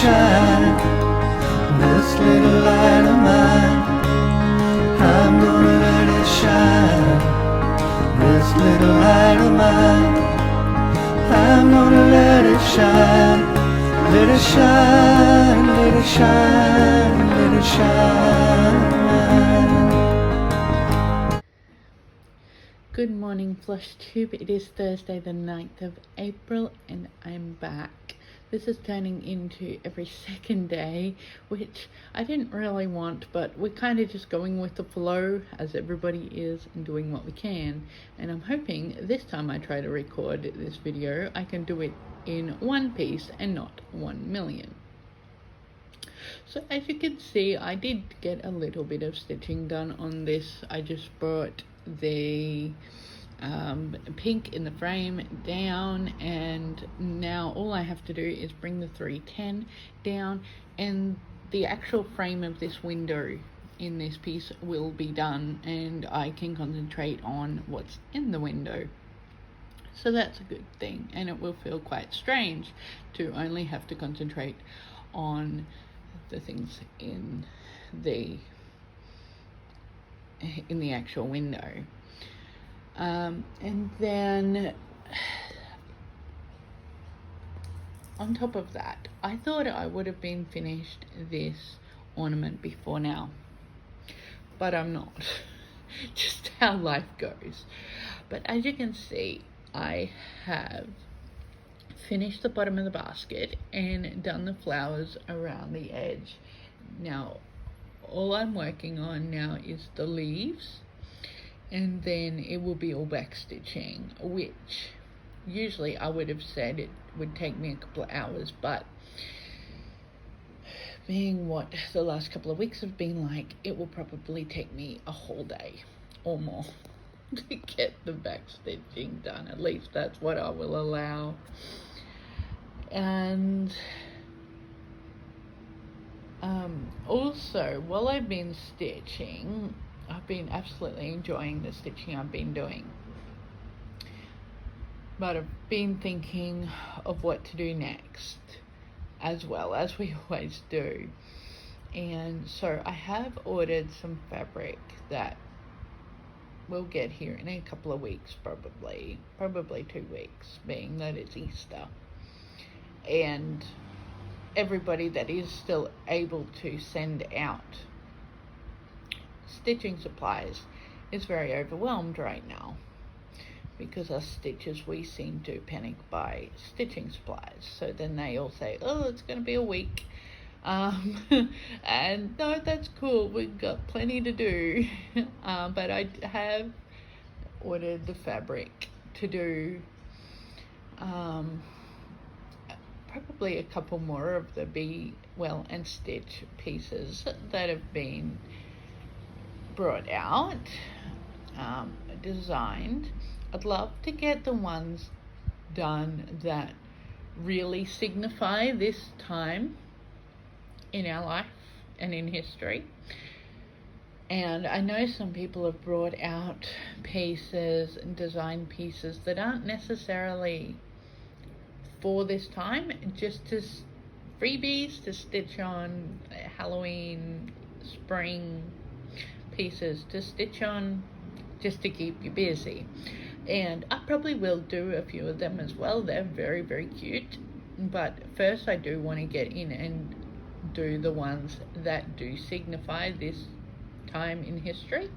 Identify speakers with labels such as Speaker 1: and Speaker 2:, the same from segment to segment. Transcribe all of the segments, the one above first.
Speaker 1: shine. This little light of mine, I'm gonna let it shine. This little light of mine, I'm gonna let it shine. Let it shine, let it shine, let it shine.
Speaker 2: Good morning, Flosstube. It is Thursday the 9th of April and I'm back. This is turning into every second day, which I didn't really want, but we're kind of just going with the flow as everybody is and doing what we can. And I'm hoping this time I try to record this video, I can do it in one piece and not 1 million. So as you can see, I did get a little bit of stitching done on this. I just brought the pink in the frame down, and now all I have to do is bring the 310 down, and the actual frame of this window in this piece will be done, and I can concentrate on what's in the window. So that's a good thing, and it will feel quite strange to only have to concentrate on the things in the actual window. And then on top of that, I thought I would have been finished this ornament before now, but I'm not. Just how life goes. But as you can see, I have finished the bottom of the basket and done the flowers around the edge. Now all I'm working on now is the leaves, and then it will be all back stitching, which usually I would have said it would take me a couple of hours, but being what the last couple of weeks have been like, it will probably take me a whole day or more to get the back stitching done. At least that's what I will allow. And also, while I've been stitching, I've been absolutely enjoying the stitching I've been doing, but I've been thinking of what to do next, as well as we always do. And so I have ordered some fabric that will get here in a couple of weeks, probably 2 weeks, being that it's Easter. And everybody that is still able to send out stitching supplies is very overwhelmed right now, because us stitchers, we seem to panic buy stitching supplies. So then they all say, oh, it's going to be a week. And no, that's cool, we've got plenty to do. But I have ordered the fabric to do probably a couple more of the Be Well and Stitch pieces that have been brought out, designed. I'd love to get the ones done that really signify this time in our life and in history. And I know some people have brought out pieces and design pieces that aren't necessarily for this time, just to freebies to stitch on, Halloween, spring pieces to stitch on, just to keep you busy. And I probably will do a few of them as well. They're very, very cute, but first I do want to get in and do the ones that do signify this time in history.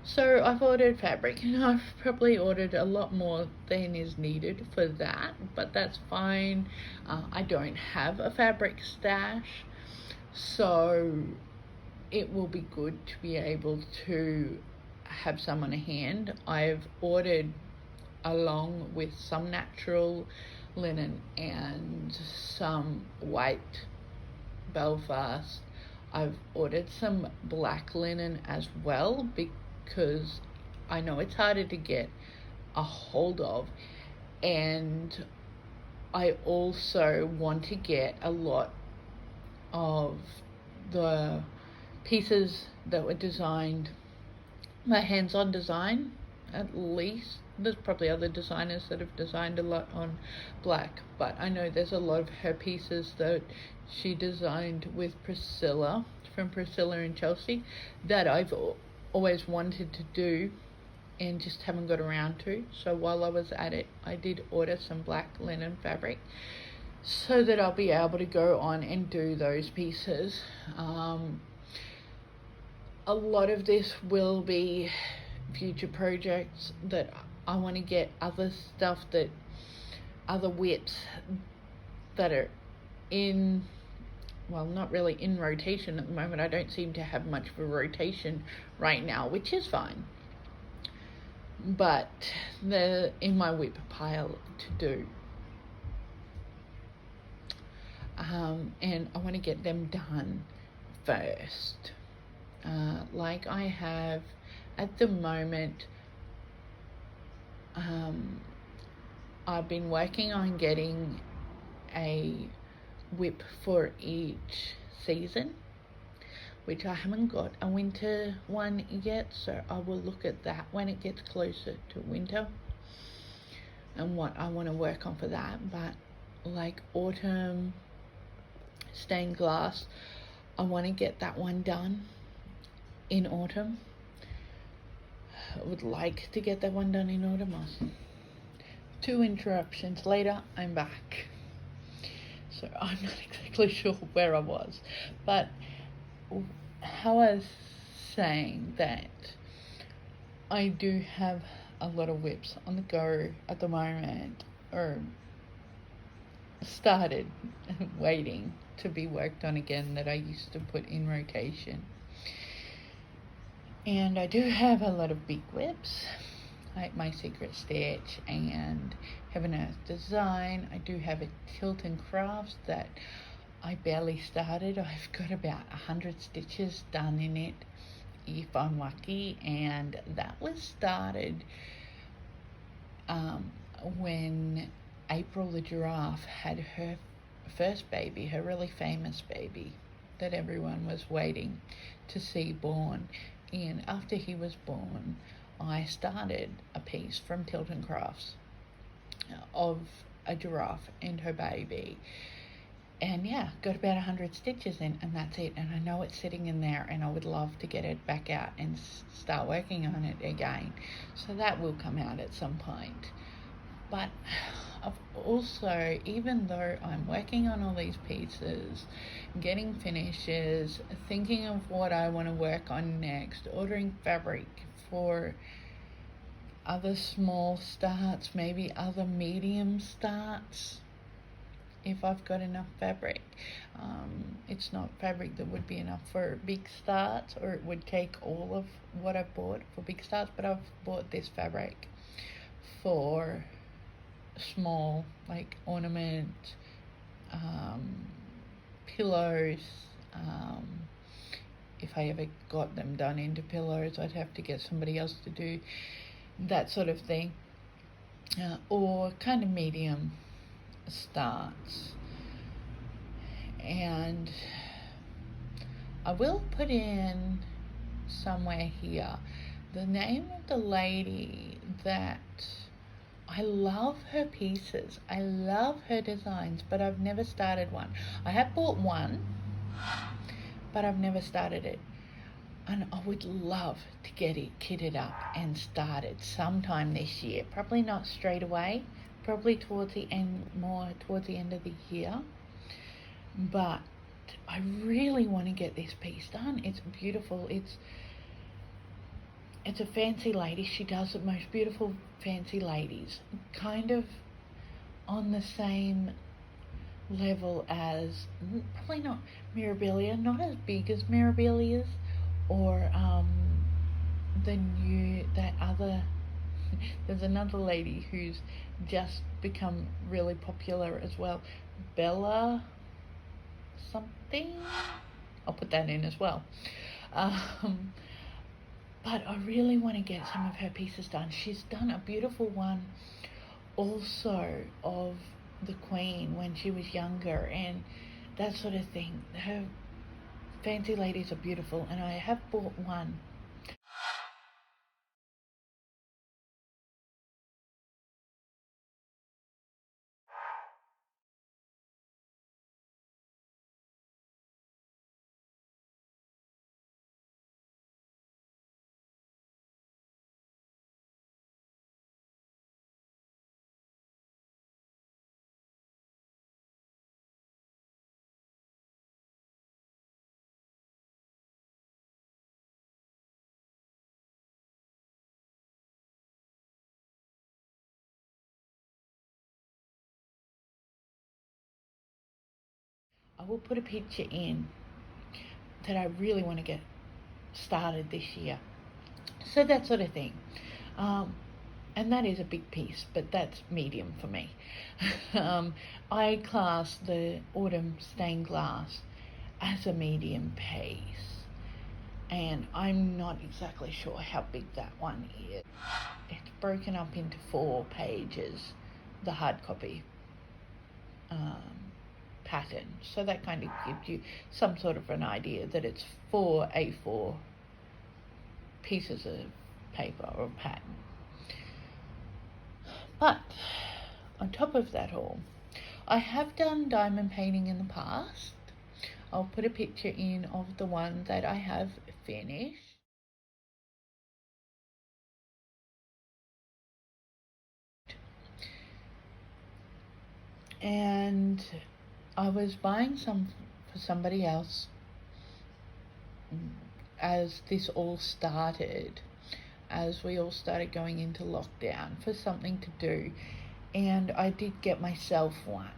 Speaker 2: So I've ordered fabric, and I've probably ordered a lot more than is needed for that, but that's fine. I don't have a fabric stash, so it will be good to be able to have some on hand. I've ordered, along with some natural linen and some white Belfast, I've ordered some black linen as well, because I know it's harder to get a hold of, and I also want to get a lot of the pieces that were designed by hands-on design, at least there's probably other designers that have designed a lot on black, but I know there's a lot of her pieces that she designed with Priscilla, from Priscilla and Chelsea, that I've always wanted to do and just haven't got around to. So while I was at it, I did order some black linen fabric so that I'll be able to go on and do those pieces. A lot of this will be future projects that I want to get other stuff, that other whips that are in, well, not really in rotation at the moment. I don't seem to have much of a rotation right now, which is fine, but they're in my whip pile to do. And I want to get them done first. Like I have at the moment, I've been working on getting a whip for each season, which I haven't got a winter one yet, so I will look at that when it gets closer to winter and what I want to work on for that. But like autumn stained glass, I want to get that one done in autumn. I would like to get that one done in autumn. 2 interruptions later, I'm back. So I'm not exactly sure where I was, but how I was saying that I do have a lot of whips on the go at the moment, or started waiting to be worked on again, that I used to put in rotation. And I do have a lot of big whips, like my Secret Stitch and Heaven Earth Design. I do have a Tilton Crafts that I barely started. I've got about 100 stitches done in it, if I'm lucky, and that was started when April the giraffe had her first baby, her really famous baby that everyone was waiting to see born. And after he was born, I started a piece from Tilton Crafts of a giraffe and her baby. And yeah, got about 100 stitches in, and that's it. And I know it's sitting in there, and I would love to get it back out and start working on it again. So that will come out at some point. But I've also, even though I'm working on all these pieces, getting finishes, thinking of what I want to work on next, ordering fabric for other small starts, maybe other medium starts, if I've got enough fabric. It's not fabric that would be enough for big starts, or it would take all of what I've bought for big starts, but I've bought this fabric for small, like ornament, pillows. If I ever got them done into pillows, I'd have to get somebody else to do that sort of thing, or kind of medium starts. And I will put in somewhere here the name of the lady that I love her pieces. I love her designs, but I've never started one. I have bought one, but I've never started it. And I would love to get it kitted up and started sometime this year. Probably not straight away, probably towards the end, more towards the end of the year. But I really want to get this piece done. It's beautiful. It's a fancy lady. She does the most beautiful fancy ladies, kind of on the that level as, probably not Mirabilia, not as big as Mirabilia's, or there's another lady who's just become really popular as well, Bella something. I'll put that in as well. But I really want to get some of her pieces done. She's done a beautiful one also of the Queen when she was younger and that sort of thing. Her fancy ladies are beautiful, and I have bought one I will put a picture in that I really want to get started this year. So that sort of thing. And that is a big piece, but that's medium for me. I class the autumn stained glass as a medium piece, and I'm not exactly sure how big that one is. It's broken up into 4 pages, the hard copy pattern, so that kind of gives you some sort of an idea that it's 4 A4 pieces of paper or pattern. But on top of that all, I have done diamond painting in the past. I'll put a picture in of the one that I have finished. And I was buying some for somebody else as this all started, as we all started going into lockdown, for something to do. And I did get myself one.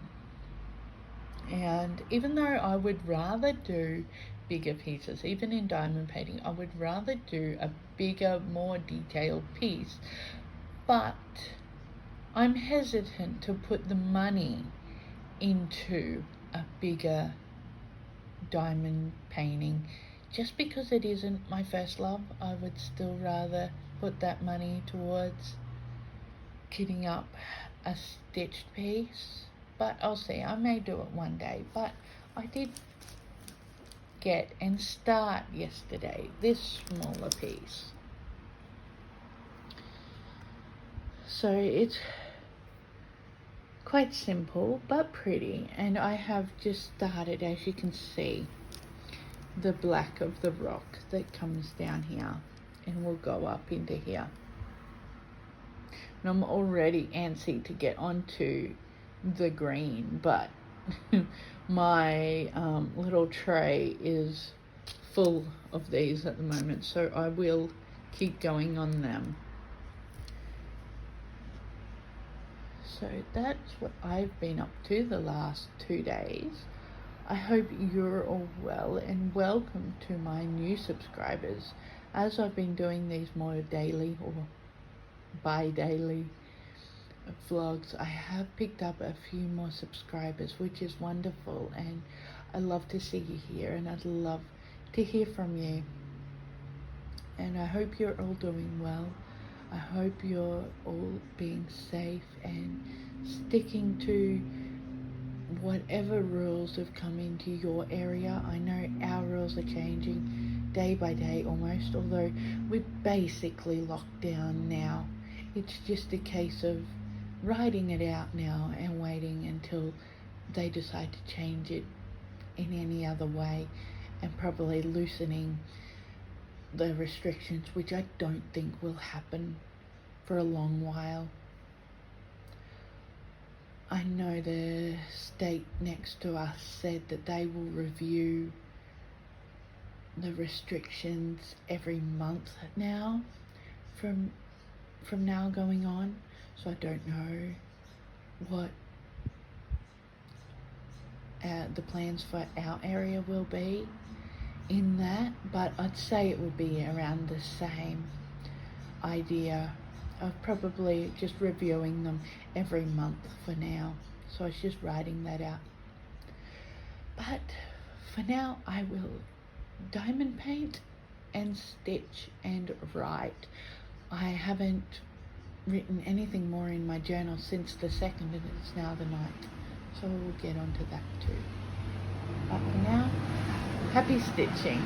Speaker 2: And even though I would rather do bigger pieces, even in diamond painting, I would rather do a bigger, more detailed piece. But I'm hesitant to put the money into a bigger diamond painting just because it isn't my first love. I would still rather put that money towards kitting up a stitched piece. But I'll see, I may do it one day. But I did get and start yesterday this smaller piece. So it's quite simple but pretty, and I have just started, as you can see, the black of the rock that comes down here and will go up into here. And I'm already antsy to get onto the green, but my little tray is full of these at the moment, so I will keep going on them. So that's what I've been up to the last 2 days. I hope you're all well, and welcome to my new subscribers. As I've been doing these more daily or bi-daily vlogs, I have picked up a few more subscribers, which is wonderful, and I love to see you here, and I'd love to hear from you. And I hope you're all doing well. I hope you're all being safe and sticking to whatever rules have come into your area. I know our rules are changing day by day almost, although we're basically locked down now. It's just a case of riding it out now and waiting until they decide to change it in any other way, and probably loosening the restrictions, which I don't think will happen for a long while. I know the state next to us said that they will review the restrictions every month now from now going on, so I don't know what the plans for our area will be in that, but I'd say it would be around the same idea of probably just reviewing them every month for now. So I was just writing that out. But for now, I will diamond paint and stitch and write. I haven't written anything more in my journal since the 2nd, and it's now the 9th. So we'll get onto that too. But for now, happy stitching.